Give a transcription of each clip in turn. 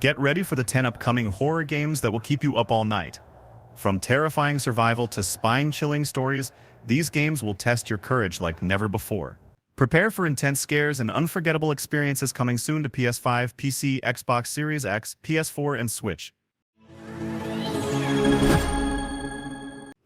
Get ready for the 10 upcoming horror games that will keep you up all night. From terrifying survival to spine-chilling stories, these games will test your courage like never before. Prepare for intense scares and unforgettable experiences coming soon to PS5, PC, Xbox Series X, PS4, and Switch.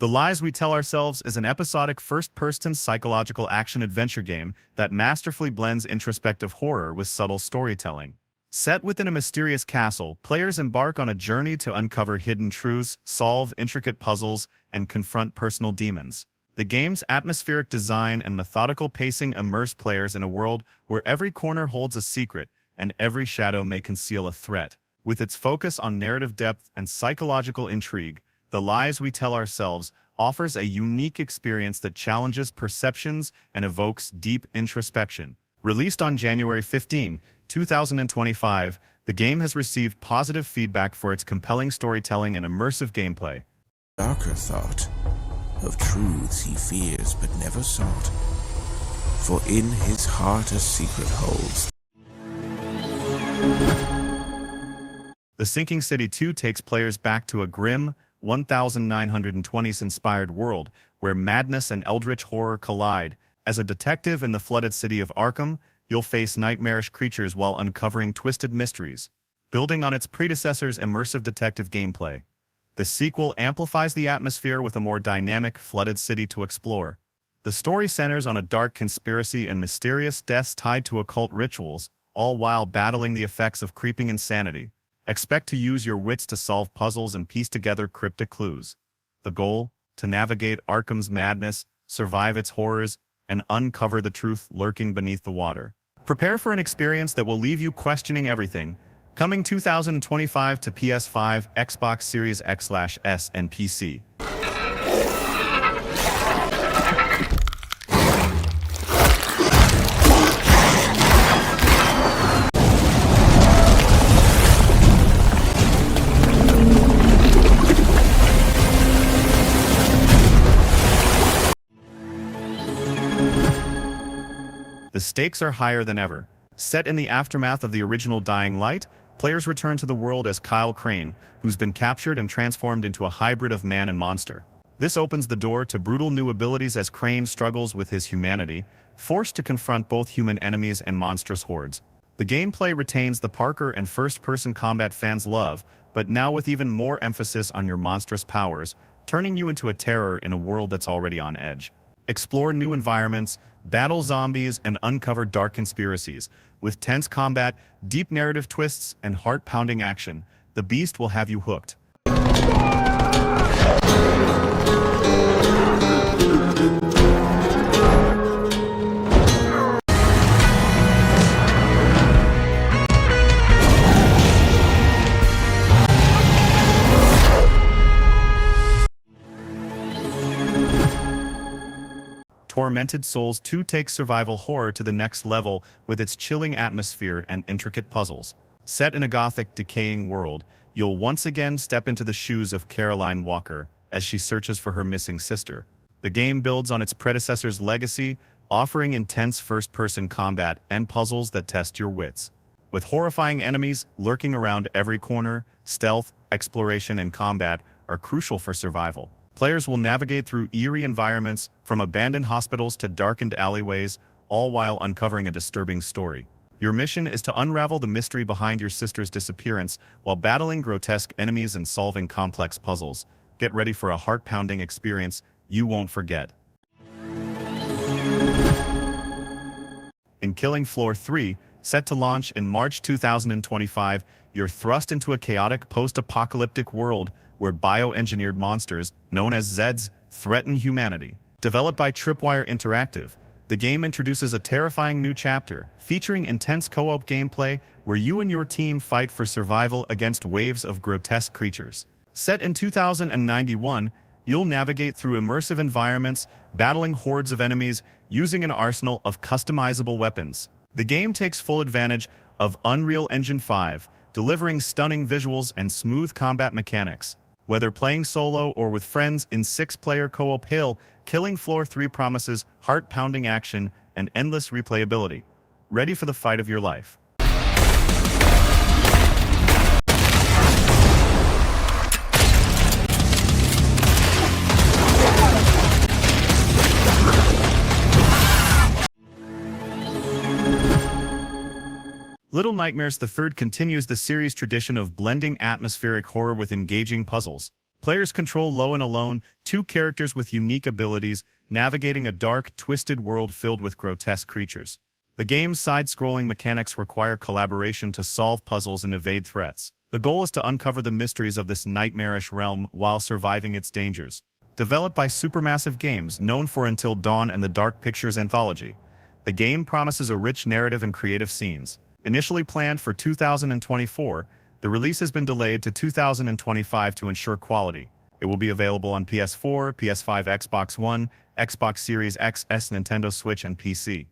The Lies We Tell Ourselves is an episodic first-person psychological action-adventure game that masterfully blends introspective horror with subtle storytelling. Set within a mysterious castle, players embark on a journey to uncover hidden truths, solve intricate puzzles, and confront personal demons. The game's atmospheric design and methodical pacing immerse players in a world where every corner holds a secret and every shadow may conceal a threat. With its focus on narrative depth and psychological intrigue, The Lies We Tell Ourselves offers a unique experience that challenges perceptions and evokes deep introspection. Released on January 15, 2025, the game has received positive feedback for its compelling storytelling and immersive gameplay. Darker thought of truths he fears but never sought, for in his heart a secret holds. The Sinking City 2 takes players back to a grim, 1920s-inspired world where madness and eldritch horror collide. As a detective in the flooded city of Arkham, you'll face nightmarish creatures while uncovering twisted mysteries. Building on its predecessor's immersive detective gameplay, the sequel amplifies the atmosphere with a more dynamic, flooded city to explore. The story centers on a dark conspiracy and mysterious deaths tied to occult rituals, all while battling the effects of creeping insanity. Expect to use your wits to solve puzzles and piece together cryptic clues. The goal? To navigate Arkham's madness, survive its horrors, and uncover the truth lurking beneath the water. Prepare for an experience that will leave you questioning everything. Coming 2025 to PS5, Xbox Series X/S, and PC. The stakes are higher than ever. Set in the aftermath of the original Dying Light, players return to the world as Kyle Crane, who's been captured and transformed into a hybrid of man and monster. This opens the door to brutal new abilities as Crane struggles with his humanity, forced to confront both human enemies and monstrous hordes. The gameplay retains the Parker and first-person combat fans love, but now with even more emphasis on your monstrous powers, turning you into a terror in a world that's already on edge. Explore new environments, battle zombies, and uncover dark conspiracies. With tense combat, deep narrative twists, and heart-pounding action, the beast will have you hooked. Tormented Souls 2 takes survival horror to the next level with its chilling atmosphere and intricate puzzles. Set in a gothic, decaying world, you'll once again step into the shoes of Caroline Walker as she searches for her missing sister. The game builds on its predecessor's legacy, offering intense first-person combat and puzzles that test your wits. With horrifying enemies lurking around every corner, stealth, exploration, and combat are crucial for survival. Players will navigate through eerie environments, from abandoned hospitals to darkened alleyways, all while uncovering a disturbing story. Your mission is to unravel the mystery behind your sister's disappearance while battling grotesque enemies and solving complex puzzles. Get ready for a heart-pounding experience you won't forget. In Killing Floor 3, set to launch in March 2025, you're thrust into a chaotic post-apocalyptic world where bioengineered monsters, known as Zeds, threaten humanity. Developed by Tripwire Interactive, the game introduces a terrifying new chapter, featuring intense co-op gameplay where you and your team fight for survival against waves of grotesque creatures. Set in 2091, you'll navigate through immersive environments, battling hordes of enemies, using an arsenal of customizable weapons. The game takes full advantage of Unreal Engine 5, delivering stunning visuals and smooth combat mechanics. Whether playing solo or with friends in 6-player co-op hill, Killing Floor 3 promises heart-pounding action and endless replayability. Ready for the fight of your life. Little Nightmares the Third continues the series' tradition of blending atmospheric horror with engaging puzzles. Players control Lo and Alone, two characters with unique abilities, navigating a dark, twisted world filled with grotesque creatures. The game's side-scrolling mechanics require collaboration to solve puzzles and evade threats. The goal is to uncover the mysteries of this nightmarish realm while surviving its dangers. Developed by Supermassive Games, known for Until Dawn and the Dark Pictures anthology, the game promises a rich narrative and creative scenes. Initially planned for 2024, the release has been delayed to 2025 to ensure quality. It will be available on PS4, PS5, Xbox One, Xbox Series X, Nintendo Switch, and PC.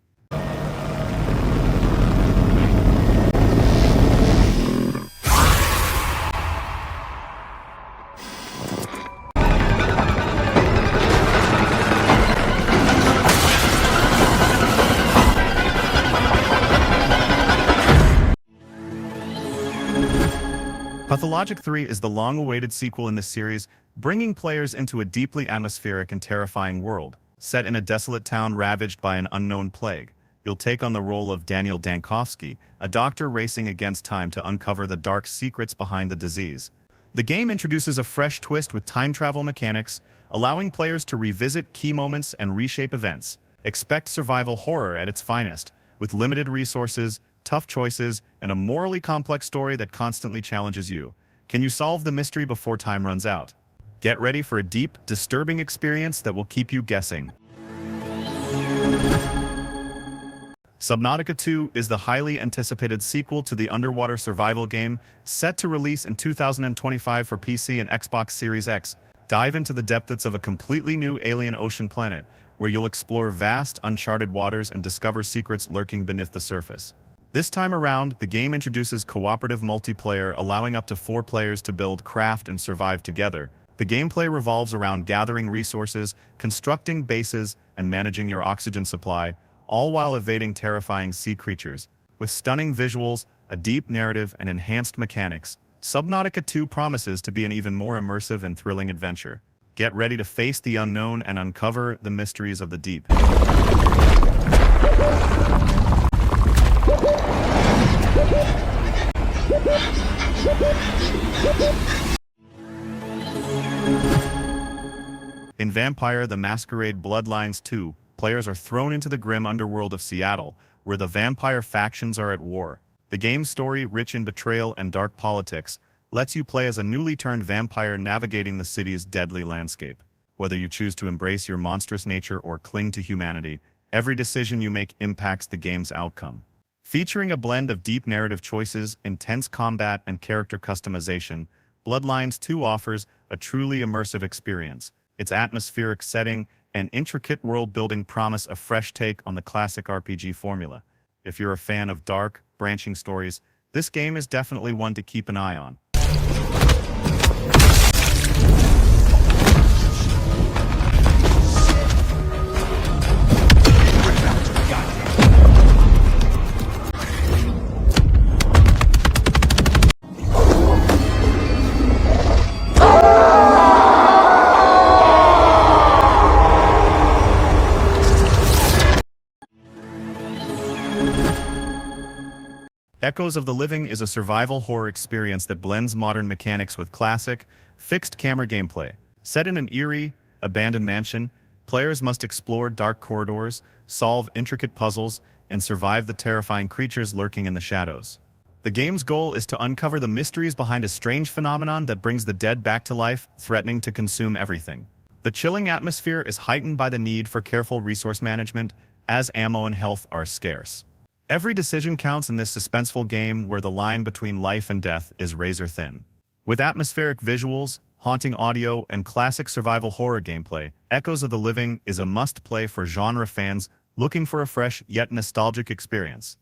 Pathologic 3 is the long-awaited sequel in this series, bringing players into a deeply atmospheric and terrifying world. Set in a desolate town ravaged by an unknown plague, you'll take on the role of Daniel Dankovsky, a doctor racing against time to uncover the dark secrets behind the disease. The game introduces a fresh twist with time travel mechanics, allowing players to revisit key moments and reshape events. Expect survival horror at its finest, with limited resources, tough choices, and a morally complex story that constantly challenges you. Can you solve the mystery before time runs out? Get ready for a deep, disturbing experience that will keep you guessing. Subnautica 2 is the highly anticipated sequel to the underwater survival game, set to release in 2025 for PC and Xbox Series X. Dive into the depths of a completely new alien ocean planet, where you'll explore vast, uncharted waters and discover secrets lurking beneath the surface. This time around, the game introduces cooperative multiplayer, allowing up to 4 players to build, craft, and survive together. The gameplay revolves around gathering resources, constructing bases, and managing your oxygen supply, all while evading terrifying sea creatures. With stunning visuals, a deep narrative, and enhanced mechanics, Subnautica 2 promises to be an even more immersive and thrilling adventure. Get ready to face the unknown and uncover the mysteries of the deep. In Vampire: The Masquerade Bloodlines 2, players are thrown into the grim underworld of Seattle, where the vampire factions are at war. The game's story, rich in betrayal and dark politics, lets you play as a newly turned vampire navigating the city's deadly landscape. Whether you choose to embrace your monstrous nature or cling to humanity, every decision you make impacts the game's outcome. Featuring a blend of deep narrative choices, intense combat, and character customization, Bloodlines 2 offers a truly immersive experience. Its atmospheric setting and intricate world-building promise a fresh take on the classic RPG formula. If you're a fan of dark, branching stories, this game is definitely one to keep an eye on. Echoes of the Living is a survival horror experience that blends modern mechanics with classic, fixed-camera gameplay. Set in an eerie, abandoned mansion, players must explore dark corridors, solve intricate puzzles, and survive the terrifying creatures lurking in the shadows. The game's goal is to uncover the mysteries behind a strange phenomenon that brings the dead back to life, threatening to consume everything. The chilling atmosphere is heightened by the need for careful resource management, as ammo and health are scarce. Every decision counts in this suspenseful game where the line between life and death is razor thin. With atmospheric visuals, haunting audio, and classic survival horror gameplay, Echoes of the Living is a must-play for genre fans looking for a fresh yet nostalgic experience.